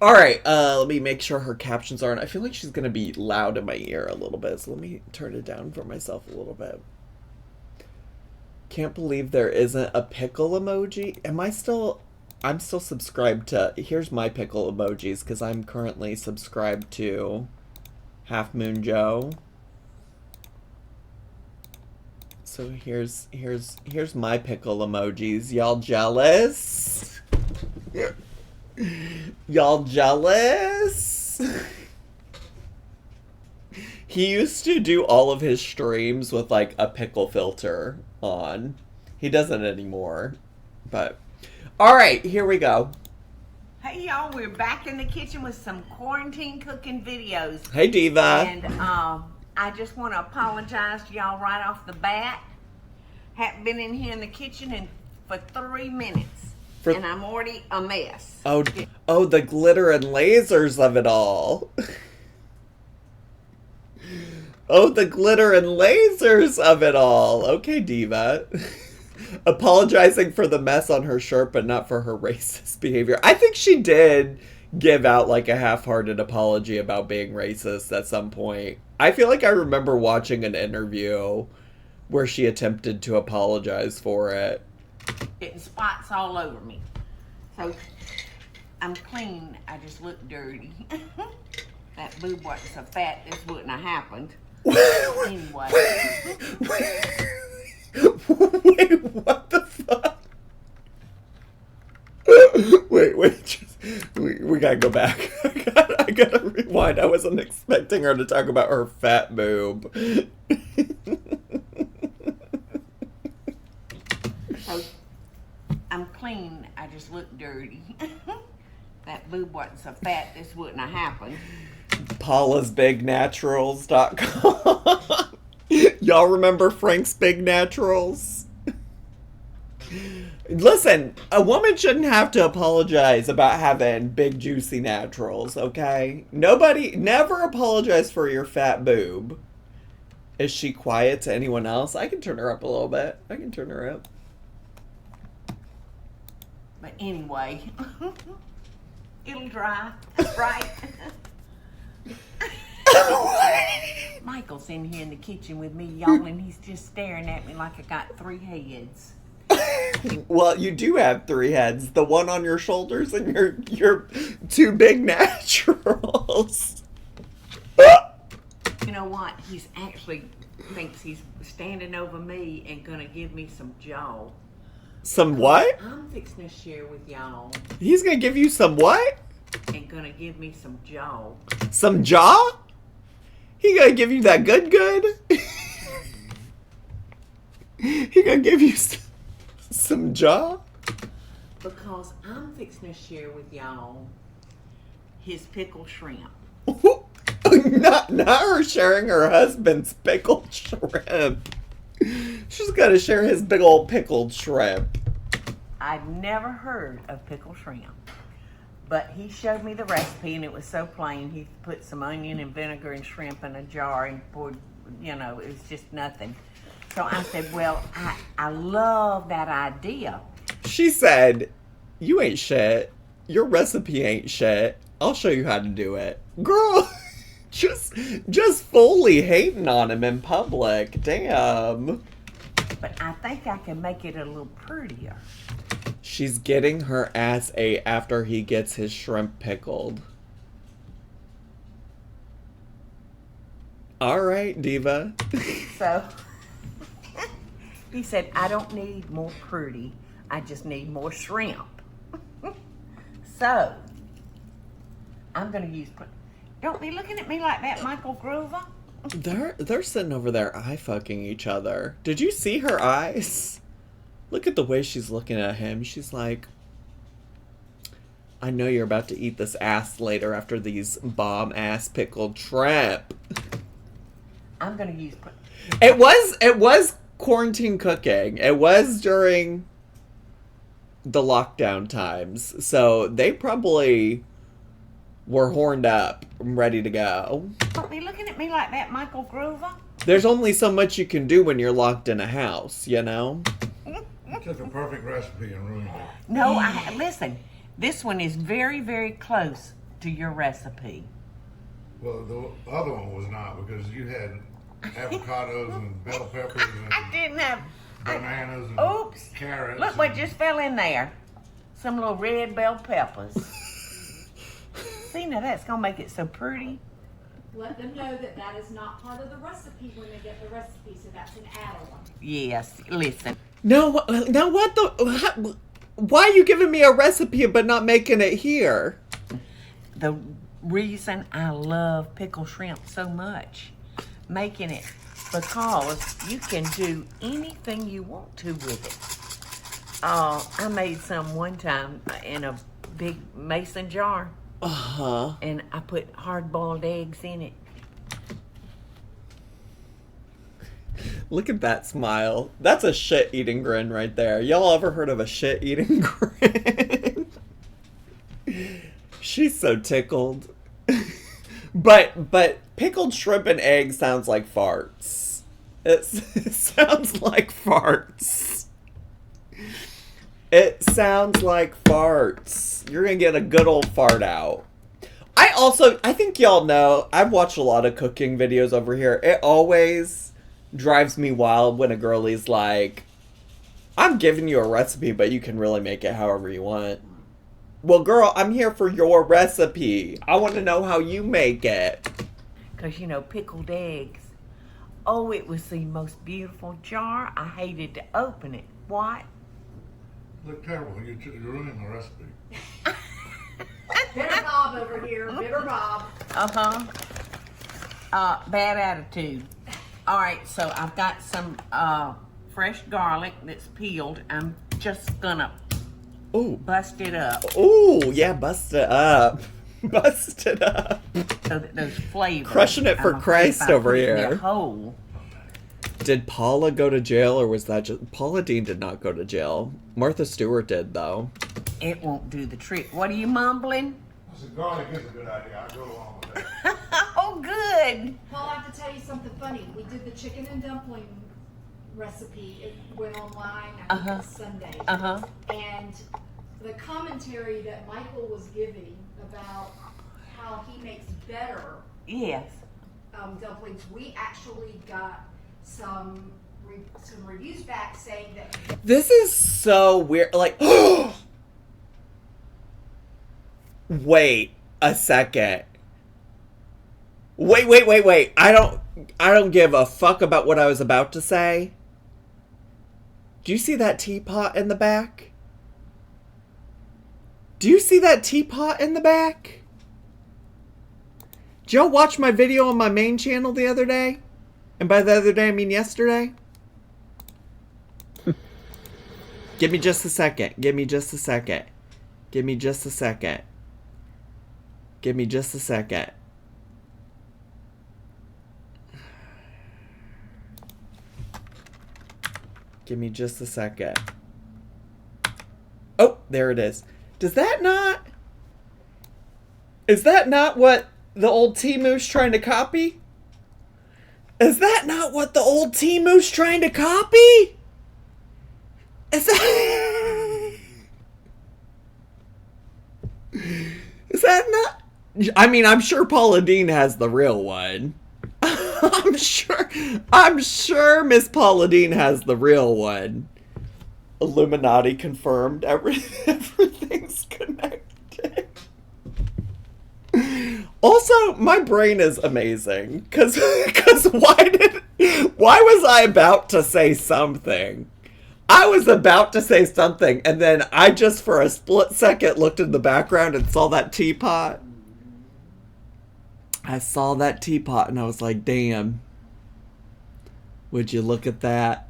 All right, let me make sure her captions aren't. I feel like she's gonna be loud in my ear a little bit, so let me turn it down for myself a little bit. Can't believe there isn't a pickle emoji. I'm still subscribed to, here's my pickle emojis, because I'm currently subscribed to Half Moon Joe. So here's my pickle emojis. Y'all jealous? Y'all jealous? He used to do all of his streams with like a pickle filter on. He doesn't anymore. But alright, here we go. Hey y'all, we're back in the kitchen with some quarantine cooking videos. Hey Diva. And I just want to apologize to y'all right off the bat. Haven't been in here in the kitchen for 3 minutes. And I'm already a mess. Oh, the glitter and lasers of it all. Oh, the glitter and lasers of it all. Okay, Diva. Apologizing for the mess on her shirt, but not for her racist behavior. I think she did give out like a half-hearted apology about being racist at some point. I feel like I remember watching an interview where she attempted to apologize for it. Getting spots all over me. So, I'm clean. I just look dirty. That boob wasn't so fat, this wouldn't have happened. Anyway. Wait, what the fuck? Wait, we gotta go back. I gotta rewind. I wasn't expecting her to talk about her fat boob. So, I'm clean. I just look dirty. That boob wasn't so fat, this wouldn't have happened. paulasbignaturals.com. Y'all remember Frank's Big Naturals? Listen, a woman shouldn't have to apologize about having big juicy naturals, okay? Never apologize for your fat boob. Is she quiet to anyone else? I can turn her up a little bit. I can turn her up. But anyway, it'll dry, right? Michael's in here in the kitchen with me, y'all, and he's just staring at me like I got 3 heads. Well, you do have 3 heads. The one on your shoulders and your 2 big naturals. You know what? He's actually thinks he's standing over me and gonna give me some jaw. Some what? I'm fixing to share with y'all. He's gonna give you some what? And gonna give me some jaw. Some jaw? He gonna give you that good? He gonna give you some jaw? Because I'm fixing to share with y'all his pickled shrimp. Not her sharing her husband's pickled shrimp. She's gotta share his big old pickled shrimp. I'd never heard of pickled shrimp. But he showed me the recipe, and it was so plain. He put some onion and vinegar and shrimp in a jar and poured, it was just nothing. So I said, well, I love that idea. She said, you ain't shit. Your recipe ain't shit. I'll show you how to do it. Girl, just fully hating on him in public. Damn. But I think I can make it a little prettier. She's getting her ass ate after he gets his shrimp pickled. All right, Diva. So, he said, I don't need more pretty. I just need more shrimp. So, I'm going to use... Don't be looking at me like that, Michael Groover. They're sitting over there eye-fucking each other. Did you see her eyes? Look at the way she's looking at him. She's like, I know you're about to eat this ass later after these bomb-ass pickled shrimp. I'm going to use... It was quarantine cooking. It was during the lockdown times. So they probably were horned up and ready to go. Don't be looking at me like that, Michael Groover. There's only so much you can do when you're locked in a house, you know? You took a perfect recipe and ruined it. No, listen. This one is very, very close to your recipe. Well, the other one was not because you had avocados and bell peppers I and didn't have. bananas and Oops. carrots. Look what and- just fell in there. Some little red bell peppers. See, now that's going to make it so pretty. Let them know that that is not part of the recipe when they get the recipe, so that's an add-on. Yes, listen. No, now what the... Why are you giving me a recipe but not making it here? The reason I love pickled shrimp so much, making it, because you can do anything you want to with it. I made some one time in a big mason jar, Uh-huh. and I put hard-boiled eggs in it. Look at that smile. That's a shit-eating grin right there. Y'all ever heard of a shit-eating grin? She's so tickled. But pickled shrimp and eggs sounds like farts. It sounds like farts. It sounds like farts. You're gonna get a good old fart out. I think y'all know, I've watched a lot of cooking videos over here. It always drives me wild when a girlie's like, I'm giving you a recipe, but you can really make it however you want. Well, girl, I'm here for your recipe. I want to know how you make it. Because, you know, pickled eggs. Oh, it was the most beautiful jar. I hated to open it. What? Look terrible. You're ruining the recipe. Bitter Bob over here, Bitter Bob. Bad attitude. All right, so I've got some fresh garlic that's peeled. I'm just gonna Ooh. bust it up Ooh, yeah, bust it up. Bust it up. so that those flavors. Crushing it for I'm Christ afraid if I over put it in here. a hole. Did Paula go to jail, or was that just... Paula Deen did not go to jail. Martha Stewart did, though. It won't do the trick. What are you mumbling? I said garlic is a good idea. I'll go along with that. Oh, good. Paul, I have to tell you something funny. We did the chicken and dumpling recipe. It went online, I think it was Sunday. And the commentary that Michael was giving about how he makes better Yes. dumplings, we actually got some reviews back saying that This is so weird. Like, wait a second. Wait. I don't give a fuck about what I was about to say. Do you see that teapot in the back? Do you see that teapot in the back? Did y'all watch my video on my main channel the other day? And by the other day, I mean yesterday. Give me just a second. Give me just a second. Give me just a second. Give me just a second. Give me just a second. Oh, there it is. Does that not... Is that not what the old Timu's trying to copy? Is that not what the old Timu's trying to copy? Is that... Is that not... I mean, I'm sure Paula Deen has the real one. I'm sure Miss Paula Deen has the real one. Illuminati confirmed. Everything's connected. Also, my brain is amazing. Cause why was I about to say something? I was about to say something, and then I just for a split second looked in the background and saw that teapot. I saw that teapot and I was like, damn. Would you look at that?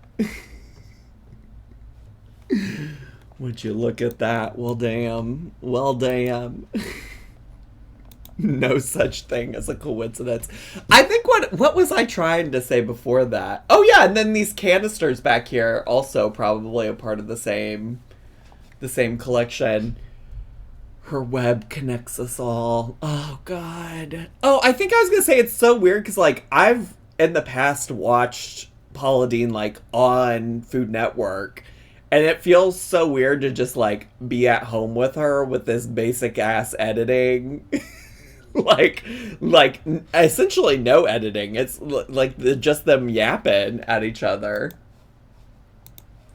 Would you look at that? Well, damn. Well, damn. No such thing as a coincidence. I think what was I trying to say before that? Oh yeah, and then these canisters back here also probably a part of the same collection. Her web connects us all. Oh god. Oh, I think I was gonna say it's so weird because like I've in the past watched Paula Deen like on Food Network, And it feels so weird to just, like, be at home with her with this basic-ass editing. like, essentially no editing. It's, like, just them yapping at each other.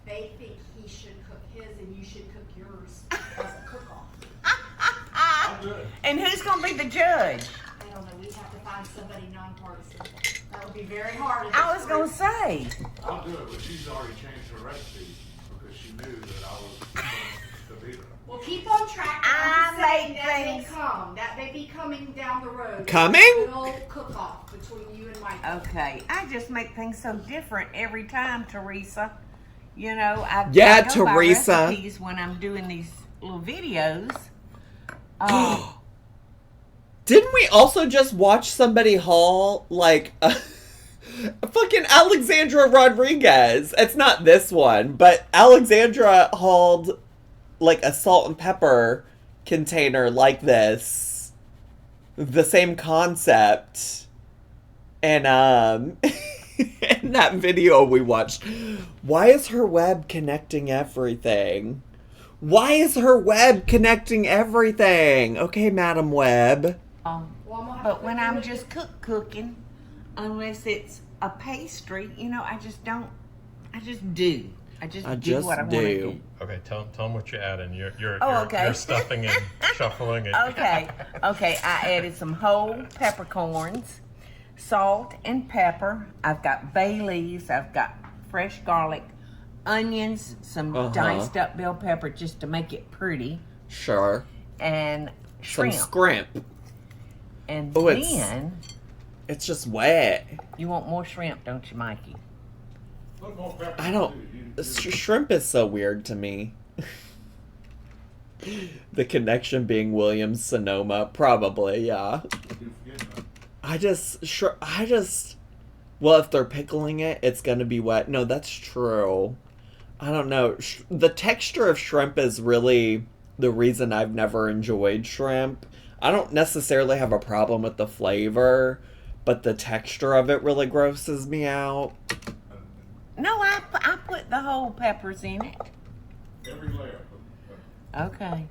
They think he should cook his and you should cook yours as a cook-off. I'll do it. And who's going to be the judge? I don't know, we'd have to find somebody nonpartisan. That would be very hard. I was going to say. I'll do it, but she's already changed her recipe because she knew that I was going to beat her. Well, keep on track. I I'm saying make that may things- come. That may be coming down the road. Coming? Good old cook-off between you and Michael. Okay, I just make things so different every time, Teresa. You know, I Yeah, go by Teresa. recipes when I'm doing these little videos. Didn't we also just watch somebody haul, like, fucking Alexandra Rodriguez? It's not this one, but Alexandra hauled, like, a salt and pepper container like this. The same concept. And, in that video we watched, why is her web connecting everything? Why is her web connecting everything? Okay, Madam Web. Well, I'm gonna have But to when put I'm you just cooking, unless it's a pastry, you know, I just do. I just do what I want to do. Okay, tell them what you're adding. You're okay. stuffing and shuffling it. Okay, I added some whole peppercorns, salt and pepper. I've got bay leaves. I've got fresh garlic, onions, some diced up bell pepper just to make it pretty, Sure. and shrimp. Some scrimp. And Oh, it's- then It's just wet. you want more shrimp, don't you, Mikey? Put more pepper I don't. too. Shrimp is so weird to me. The connection being Williams Sonoma, probably, yeah. You forget that. I just. Well, if they're pickling it, it's gonna be wet. No, that's true. I don't know. The texture of shrimp is really the reason I've never enjoyed shrimp. I don't necessarily have a problem with the flavor, but the texture of it really grosses me out. No, I put the whole peppers in it. Every layer. Okay.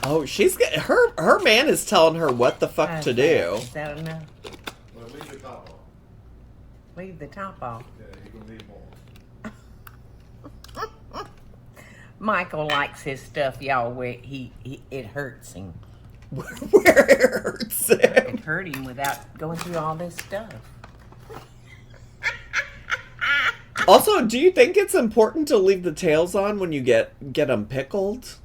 Oh, her man is telling her what the fuck to do. Is that enough? Well, leave the top off. Leave the top off. Yeah, you're going to need more. Michael likes his stuff, y'all, where it hurts him. Where it hurts him. It hurt him without going through all this stuff. Also, do you think it's important to leave the tails on when you get them pickled?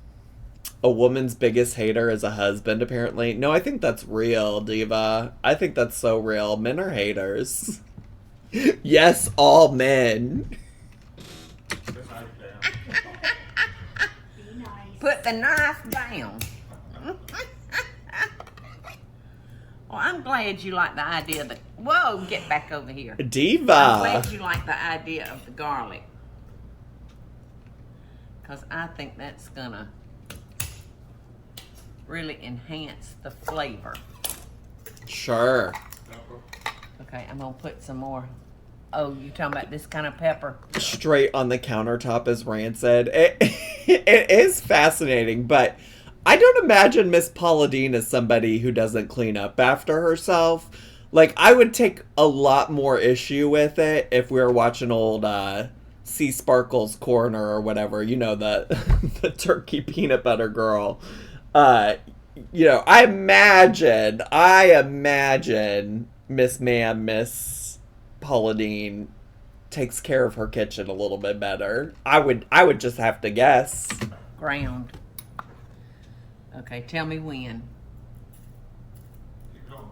A woman's biggest hater is a husband, apparently. No, I think that's real, Diva. I think that's so real. Men are haters. Yes, all men. Put the knife down. Be nice. Put the knife down. Well, I'm glad you like the idea of the... Whoa, get back over here. I'm Diva. glad you like the idea of the garlic. Because I think that's going to really enhance the flavor. Sure. Pepper. Okay, I'm going to put some more. Oh, you talking about this kind of pepper? Straight on the countertop is rancid. It is fascinating, but I don't imagine Miss Paula Deen as somebody who doesn't clean up after herself. Like, I would take a lot more issue with it if we were watching old Sea Sparkle's Corner or whatever. You know, the turkey peanut butter girl. I imagine Miss Paula Deen takes care of her kitchen a little bit better. I would just have to guess. Ground. Okay, tell me when. Keep going.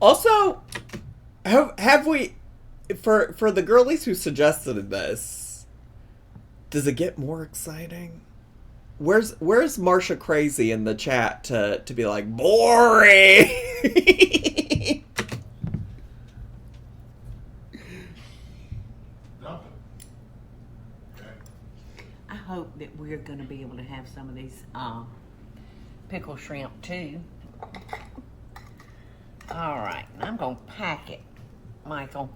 Also, have we for the girlies who suggested this? Does it get more exciting? Where's Marsha Crazy in the chat to be like boring? Dump it. Okay. I hope that we're going to be able to have some of these pickle shrimp too. All right, I'm going to pack it, Michael.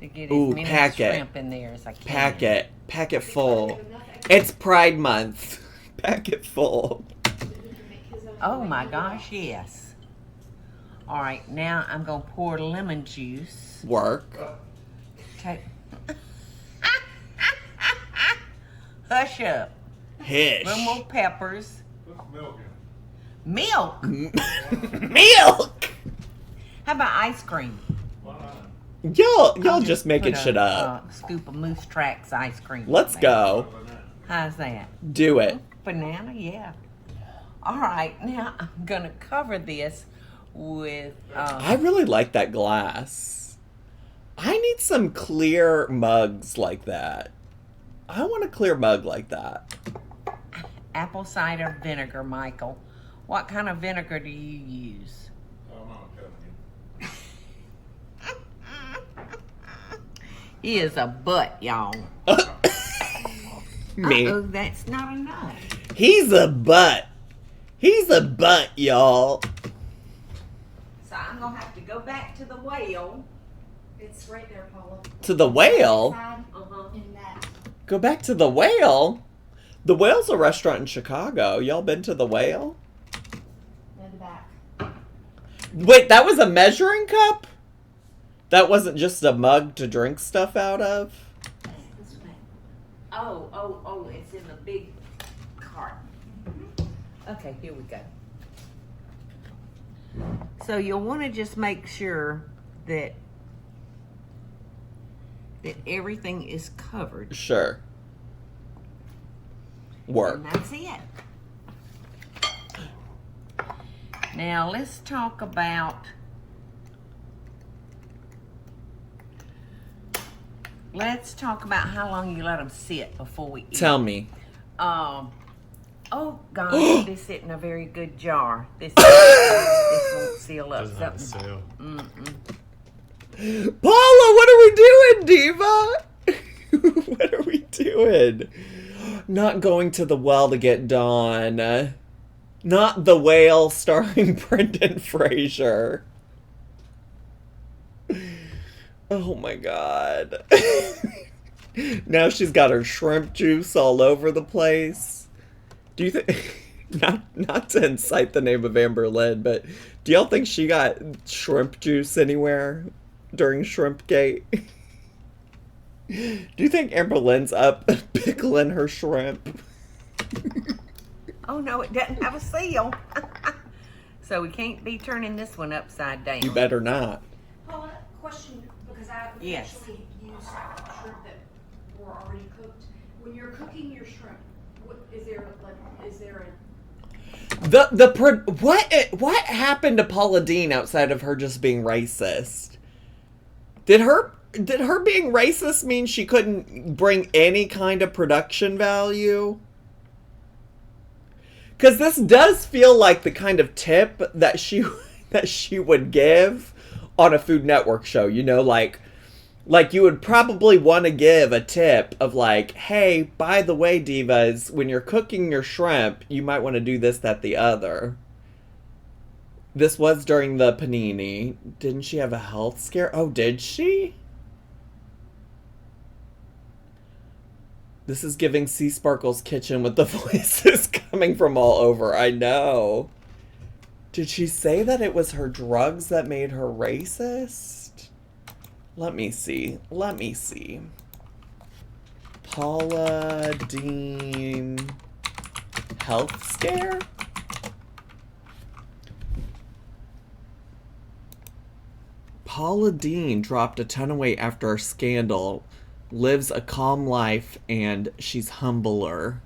to get Ooh, as many pack it. shrimp in there as I can. Pack it full. It's Pride Month. Pack it full. Oh my gosh, yes. All right, now I'm gonna pour lemon juice. Work. Okay. Hush up. Hish. Little more peppers. Put some milk in. Milk. Milk. How about ice cream? Why not? Y'all just making Put shit up. Scoop of Moose Tracks ice cream. Let's in there. go. How's that? Do it. Banana, yeah. All right, now I'm gonna cover this with. I really like that glass. I need some clear mugs like that. I want a clear mug like that. Apple cider vinegar, Michael. What kind of vinegar do you use? I'm not telling He is a butt, y'all. Me. Uh-oh, that's not enough. He's a butt. He's a butt, y'all. So I'm gonna have to go back to the whale. It's right there, Paula. To the whale? Inside, Uh-huh. in that. Go back to the whale? The Whale's a restaurant in Chicago. Y'all been to the Whale? In the back. Wait, that was a measuring cup? That wasn't just a mug to drink stuff out of? This way. Oh, it's in the big cart. Okay, here we go. So you'll want to just make sure that everything is covered. Sure. Work. And that's it. Now let's talk about how long you let them sit before we eat. Tell me. Oh God, this isn't a very good jar. This won't seal up. Doesn't have a Something. seal. Paula, what are we doing, Diva? What are we doing? Not going to the well to get Dawn. Not The Whale starring Brendan Fraser. Oh my god. Now she's got her shrimp juice all over the place. Do you think... Not to incite the name of Amber Lynn, but do y'all think she got shrimp juice anywhere during Shrimpgate? Do you think Amber Lynn's up pickling her shrimp? Oh no, it doesn't have a seal. So we can't be turning this one upside down. You better not. Paula, question, because I Yes. actually used shrimp that were already cooked. When you're cooking your shrimp, is there What happened to Paula Deen outside of her just being racist? Did her being racist mean she couldn't bring any kind of production value? Because this does feel like the kind of tip that she would give on a Food Network show. You know, like you would probably want to give a tip of like, hey, by the way, divas, when you're cooking your shrimp, you might want to do this, that, the other. This was during the panini. Didn't she have a health scare? Oh, did she? This is giving Sea Sparkle's kitchen with the voices coming from all over. I know. Did she say that it was her drugs that made her racist? Let me see. Paula Deen health scare? Paula Deen dropped a ton of weight after a scandal, lives a calm life, and she's humbler.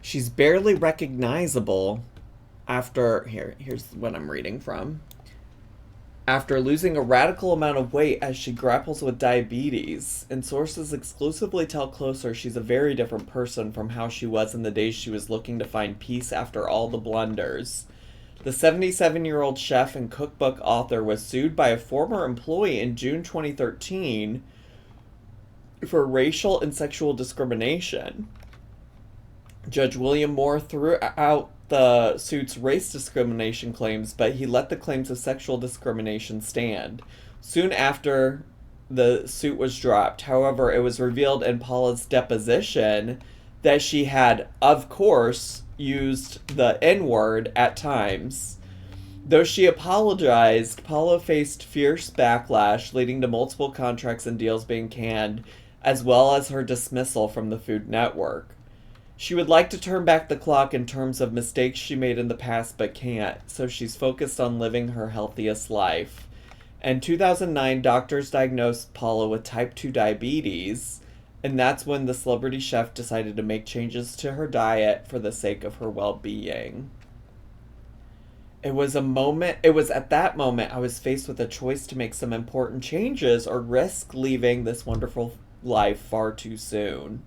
She's barely recognizable after... Here's what I'm reading from. After losing a radical amount of weight as she grapples with diabetes, and sources exclusively tell Closer she's a very different person from how she was in the days she was looking to find peace after all the blunders. The 77-year-old chef and cookbook author was sued by a former employee in June 2013 for racial and sexual discrimination. Judge William Moore threw out the suit's race discrimination claims, but he let the claims of sexual discrimination stand. Soon after the suit was dropped. However, it was revealed in Paula's deposition that she had, of course, used the N-word at times. Though she apologized, Paula faced fierce backlash, leading to multiple contracts and deals being canned, as well as her dismissal from the Food Network. She would like to turn back the clock in terms of mistakes she made in the past but can't, so she's focused on living her healthiest life. In 2009, doctors diagnosed Paula with type 2 diabetes, and that's when the celebrity chef decided to make changes to her diet for the sake of her well-being. It was at that moment I was faced with a choice to make some important changes or risk leaving this wonderful life far too soon.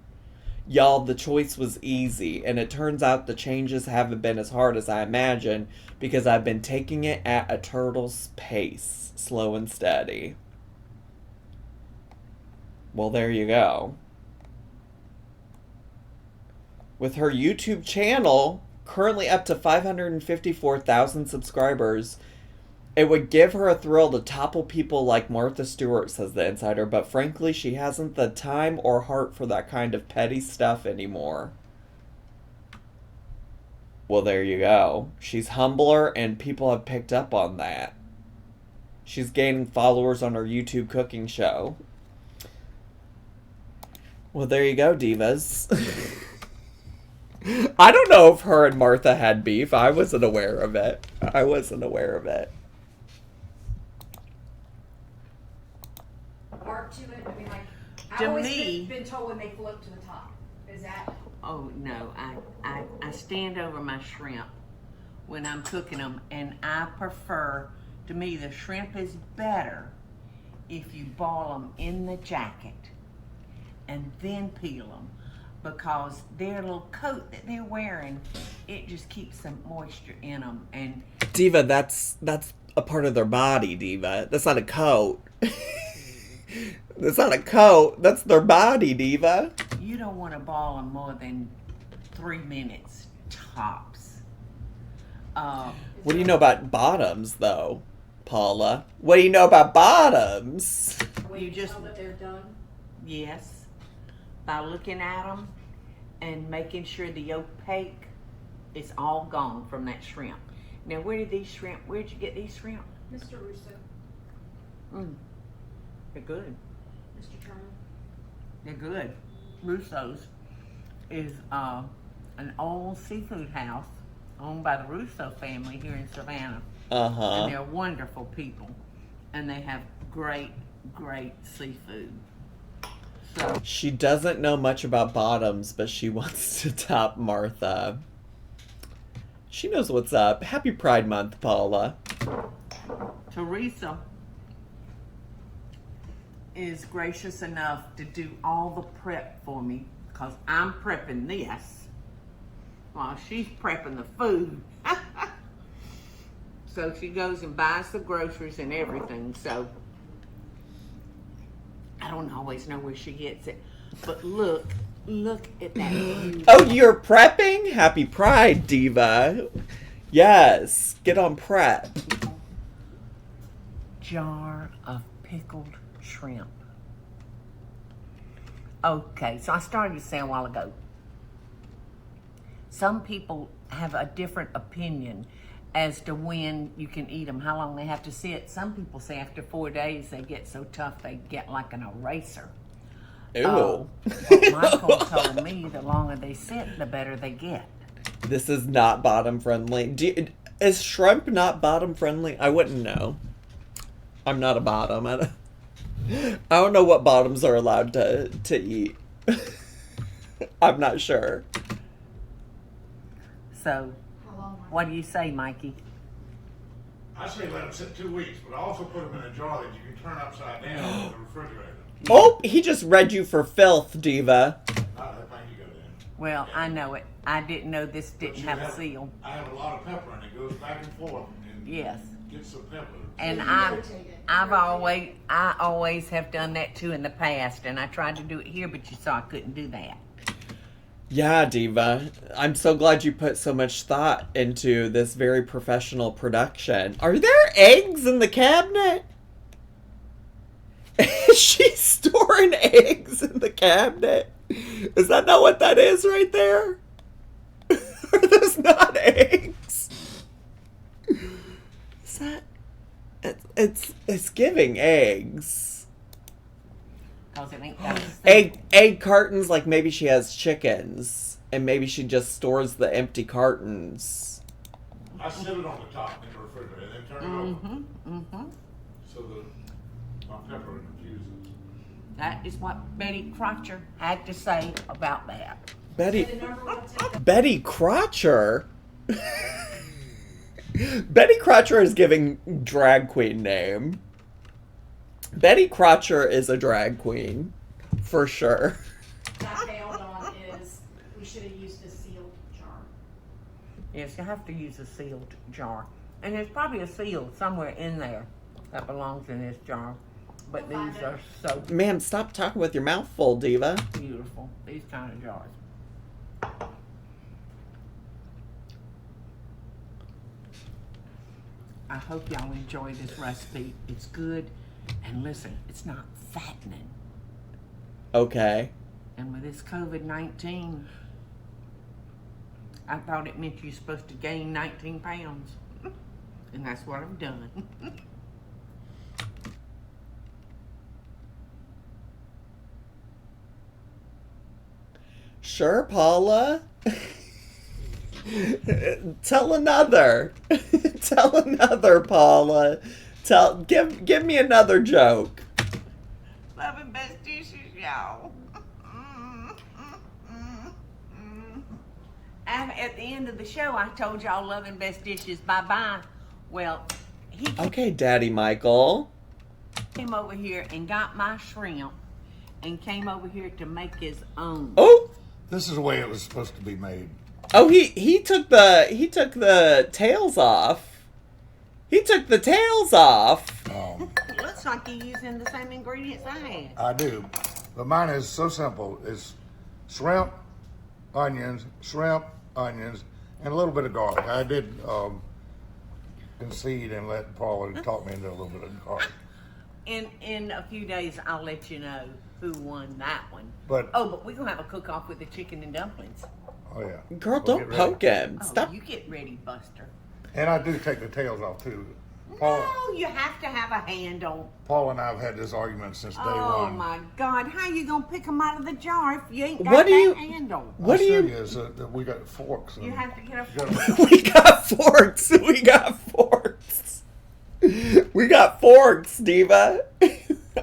Y'all, the choice was easy, and it turns out the changes haven't been as hard as I imagined because I've been taking it at a turtle's pace, slow and steady. Well, there you go. With her YouTube channel currently up to 554,000 subscribers, it would give her a thrill to topple people like Martha Stewart, says the insider, but frankly, she hasn't the time or heart for that kind of petty stuff anymore. Well, there you go. She's humbler, and people have picked up on that. She's gaining followers on her YouTube cooking show. Well, there you go, divas. I don't know if her and Martha had beef. I wasn't aware of it. Art to it. I mean, like, To I've always me- been told when they float to the top. Is that? Oh, no. I stand over my shrimp when I'm cooking them, and I prefer, to me, the shrimp is better if you boil them in the jacket and then peel them, because their little coat that they're wearing, it just keeps some moisture in them. And Diva, that's a part of their body, Diva. That's not a coat. That's not a coat. That's their body, Diva. you don't want to boil them more than 3 minutes tops. What do you know about bottoms, though, Paula? What do you know about bottoms? When You just- tell that they're done. Yes, by looking at them and making sure the opaque is all gone from that shrimp. Now, where'd you get these shrimp? Mr. Russo, They're good. Mr. Turner. They're good. Russo's is an old seafood house owned by the Russo family here in Savannah. Uh-huh. And they're wonderful people. And they have great, great seafood. So, She doesn't know much about bottoms, but she wants to top Martha. She knows what's up. Happy Pride Month, Paula. Teresa is gracious enough to do all the prep for me, because I'm prepping this while she's prepping the food. So she goes and buys the groceries and everything. So I don't always know where she gets it. But look at that beauty. Oh, you're prepping? Happy Pride, Diva. Yes, get on prep. Jar of pickled shrimp. Okay, so I started to say a while ago, some people have a different opinion as to when you can eat them, how long they have to sit. Some people say after 4 days they get so tough they get like an eraser. Ew. But Michael told me the longer they sit, the better they get. This is not bottom friendly. Is shrimp not bottom friendly? I wouldn't know. I'm not a bottom. I don't know what bottoms are allowed to eat. I'm not sure. So, How long? what do you say, Mikey? I say let them sit 2 weeks, but also put them in a jar that you can turn upside down in the refrigerator. Oh, he just read you for filth, Diva. Thank you, go down. Well, I know it. I didn't know this didn't have a seal. I have a lot of pepper and it goes back and forth and Yes. gets some pepper. And You I rotate it. always have done that too in the past, and I tried to do it here, but you saw I couldn't do that. Yeah, Diva. I'm so glad you put so much thought into this very professional production. Are there eggs in the cabinet? Was she storing eggs in the cabinet? Is that not what that is right there? Are those not eggs? Is that... It's giving eggs. Cause it ain't got a seed. Egg cartons, like maybe she has chickens. And maybe she just stores the empty cartons. I set it on the top in the refrigerator and then turn it over. So that my pepper infuses. That is what Betty Crotcher had to say about that. Betty The number one tip. Betty Crotcher? Betty Crotcher is giving drag queen name. Betty Crotcher is a drag queen. For sure. I failed on is we should have used a sealed jar. Yes, you have to use a sealed jar. And there's probably a seal somewhere in there that belongs in this jar. But We'll find these it. are so Ma'am, stop talking with your mouth full, diva. beautiful. These kind of jars. I hope y'all enjoy this recipe. It's good. And listen, it's not fattening. Okay. And with this COVID-19, I thought it meant you're supposed to gain 19 pounds. And that's what I've done. Sure, Paula. Tell another. Tell another, Paula. Give me another joke. Loving best dishes, y'all. And at the end of the show, I told y'all loving best dishes, bye-bye. Well, he Okay, Daddy Michael. came over here and got my shrimp and came over here to make his own. Oh, This is the way it was supposed to be made. oh, he took the tails off. He took the tails off. Looks like you're using the same ingredients I had. I do. But mine is so simple. It's shrimp, onions, and a little bit of garlic. I did concede and let Paula talk me into a little bit of garlic. In a few days, I'll let you know who won that one. But But we're going to have a cook-off with the chicken and dumplings. oh yeah, Girl, Well, don't get ready. poke him. Oh, Stop. you get ready, Buster. And I do take the tails off too. Paula, No, you have to have a handle. Paula and I have had this argument since day Oh one. my God! How you gonna pick them out of the jar if you ain't got What do that you- handle? What do I you? show is that we got forks. You have to get a You fork. gotta- We got forks. We got forks. We got forks, Diva.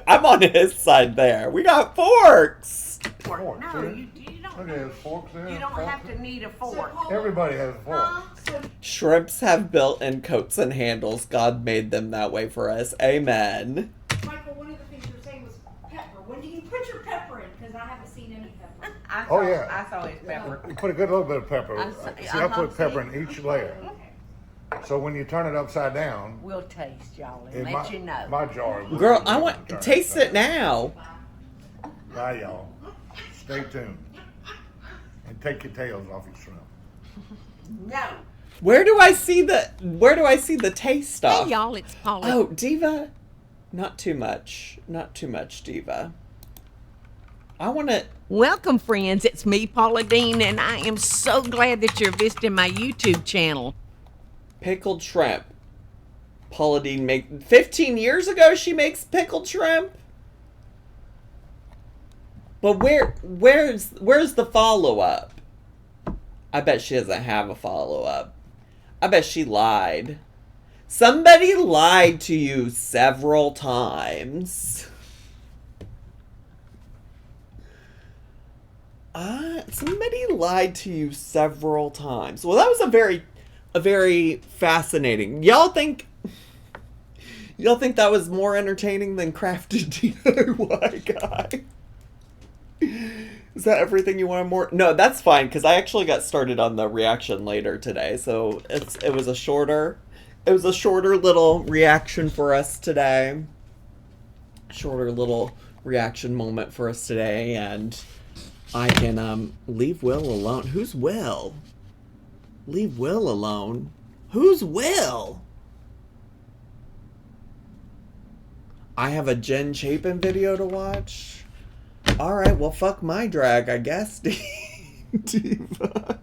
I'm on his side there. We got forks. Fork, No, see? you don't. Okay, there's forks there. You don't forks have there. to need a So, fork. Paula, Everybody has a fork. so Shrimps have built-in coats and handles. God made them that way for us. Amen. Michael, one of the things you were saying was pepper. When do you put your pepper in? Because I haven't seen any pepper. I Oh, saw, yeah. I saw his pepper. You put a good little bit of pepper. I see- See, I put pepper in each layer. Okay. So when you turn it upside down, We'll taste y'all and in let you know. my jar. will Girl, be I turn want taste it now. Bye, y'all. Stay tuned. And take your tails off your shrimp. No. Where do I see the taste off? Hey y'all, it's Paula. Oh, Diva. Not too much. Not too much, Diva. I want to. Welcome, friends. It's me, Paula Deen, and I am so glad that you're visiting my YouTube channel. Pickled shrimp. Paula Deen 15 years ago she makes pickled shrimp. But where's the follow-up? I bet she doesn't have a follow-up. I bet she lied. Somebody lied to you several times. Somebody lied to you several times. Well, that was a very fascinating. Y'all think that was more entertaining than Crafted DIY Guy? Is that everything you wanted more? No, that's fine, because I actually got started on the reaction later today, so it was a shorter little reaction for us today. Shorter little reaction moment for us today, and I can leave Will alone. Who's Will? Leave Will alone. Who's Will? I have a Jen Chapin video to watch. Alright, well, fuck my drag, I guess, Diva.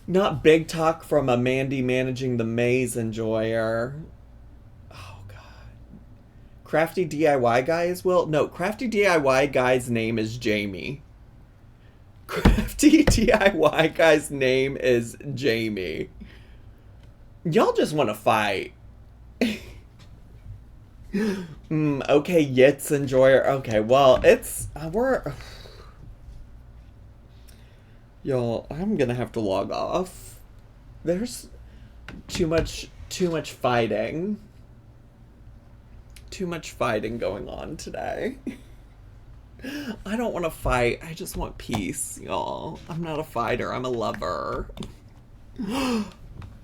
Not big talk from a Mandy Managing the Maze enjoyer. Oh, God. Crafty DIY guy is Will? No, Crafty DIY guy's name is Jamie. Crafty DIY guy's name is Jamie. Y'all just want to fight. Okay, Yitz enjoyer. Okay, well, it's we're y'all. I'm gonna have to log off. There's too much fighting. Too much fighting going on today. I don't want to fight. I just want peace, y'all. I'm not a fighter. I'm a lover.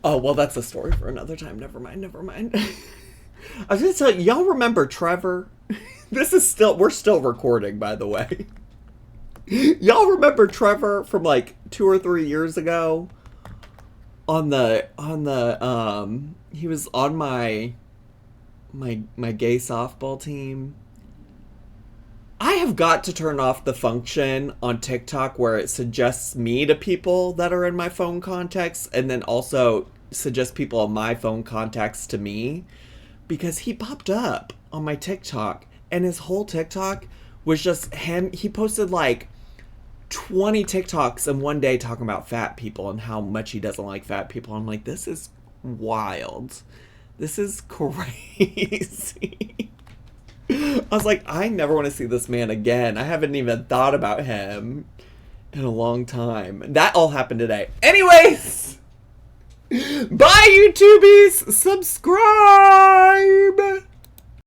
Oh, well, that's a story for another time. Never mind. I was going to tell you, y'all remember Trevor? We're still recording, by the way. Y'all remember Trevor from like 2 or 3 years ago? He was on my gay softball team. I have got to turn off the function on TikTok where it suggests me to people that are in my phone contacts and then also suggests people on my phone contacts to me, because he popped up on my TikTok and his whole TikTok was just him. He posted like 20 TikToks in one day talking about fat people and how much he doesn't like fat people. I'm like, this is wild. This is crazy. I was like, I never want to see this man again. I haven't even thought about him in a long time. That all happened today. Anyways, bye, YouTubies. Subscribe.